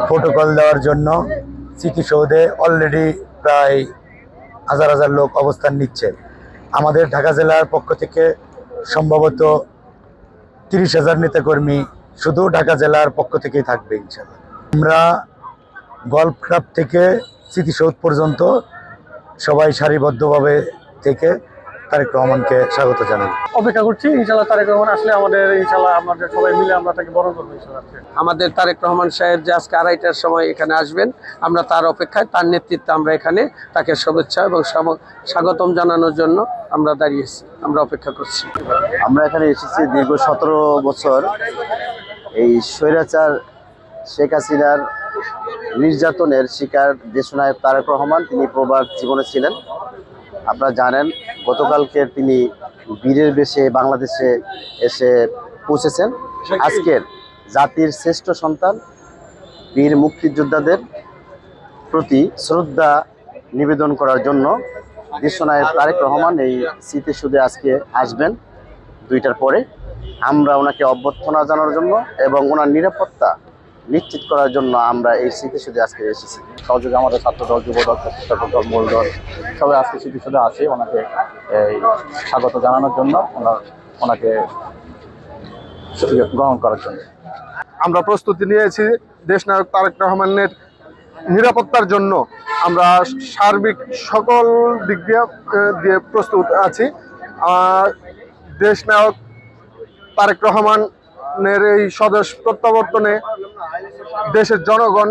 Protocol দেওয়ার জন্য স্মৃতিসৌধে already প্রায় হাজার হাজার লোক অবস্থান নিচ্ছে। আমাদের ঢাকা জেলার পক্ষ থেকে সম্ভবত 30,000 নেতাকর্মী শুধু ঢাকা জেলার পক্ষ থেকেই থাকবে ইনশাআল্লাহ। আমরা গল্ফ ক্লাব থেকে স্মৃতিসৌধ পর্যন্ত সবাই সারিবদ্ধভাবে থেকে তারেক রহমানকে স্বাগত জানাই। অপেক্ষা করছি ইনশাআল্লাহ তারেক রহমান আসলে আমাদের ইনশাআল্লাহ আমাদের সবাই মিলে আমরা তাকে বরণ করবো ইনশাআল্লাহ। আমাদের তারেক রহমান সাহেব যে আজকে 2:30টার সময় এখানে আসবেন, আমরা তার অপেক্ষায়, তার নেতৃত্বে আমরা এখানে তাকে শুভেচ্ছা এবং স্বাগতম জানানোর জন্য আমরা দাঁড়িয়েছি, আমরা অপেক্ষা করছি। আমরা এখানে এসেছি দীর্ঘ 17 বছর এই স্বৈরাচার শেখ হাসিনার নির্যাতনের শিকার দেশনায়ক তারেক রহমান। তিনি প্রবাদ জীবনে ছিলেন। আপনারা জানেন গতকালকে তিনি বীরের বেশে বাংলাদেশে এসে পৌঁছেছেন। আজকের জাতির শ্রেষ্ঠ সন্তান বীর মুক্তিযোদ্ধাদের প্রতি শ্রদ্ধা নিবেদন করার জন্য দেশনায়ক তারেক রহমান এই স্মৃতিসৌধে আজকে আসবেন 2টার পরে। আমরা ওনাকে অভ্যর্থনা জানানোর জন্য এবং ওনার নিরাপত্তা নিশ্চিত করার জন্য আমরা এই স্মৃতিসৌধে আজকে এসেছি। সহযোগে আমাদের ছাত্রদল, যুবদল, স্বেচ্ছাসেবক দল, মূল দল সবাই আজকে স্মৃতিসৌধে আসে ওনাকে স্বাগত জানানোর জন্য, ওনাকে গ্রহণ করার জন্য। আমরা প্রস্তুতি নিয়েছি দেশনায়ক তারেক রহমানের নিরাপত্তার জন্য। আমরা সার্বিক সকল দিক দিয়ে প্রস্তুত আছি। দেশনায়ক তারেক রহমানের এই স্বদেশ প্রত্যাবর্তনে দেশের জনগণ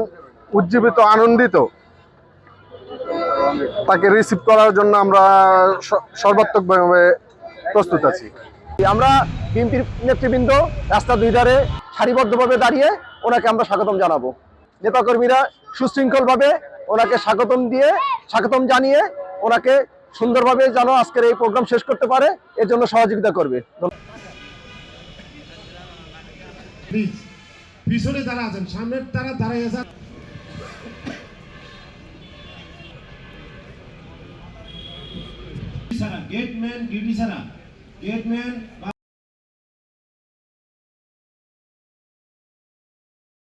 উজ্জীবিত, আনন্দিত। তাকে রিসিভ করার জন্য আমরা সর্বাত্মকভাবে প্রস্তুত আছি। আমরা বিএনপির নেতৃবৃন্দ রাস্তা 2 ধারে সারিবদ্ধভাবে দাঁড়িয়ে ওনাকে আমরা স্বাগতম জানাবো। নেতাকর্মীরা সুশৃঙ্খলভাবে ওনাকে স্বাগতম জানিয়ে ওনাকে সুন্দরভাবে যেন আজকের এই প্রোগ্রাম শেষ করতে পারে এর জন্য সহযোগিতা করবে। পিছনে যারা আছেন সামনের তারা দাঁড়াই আছে। গেটম্যান ডিউটি ছাড়া গেটম্যান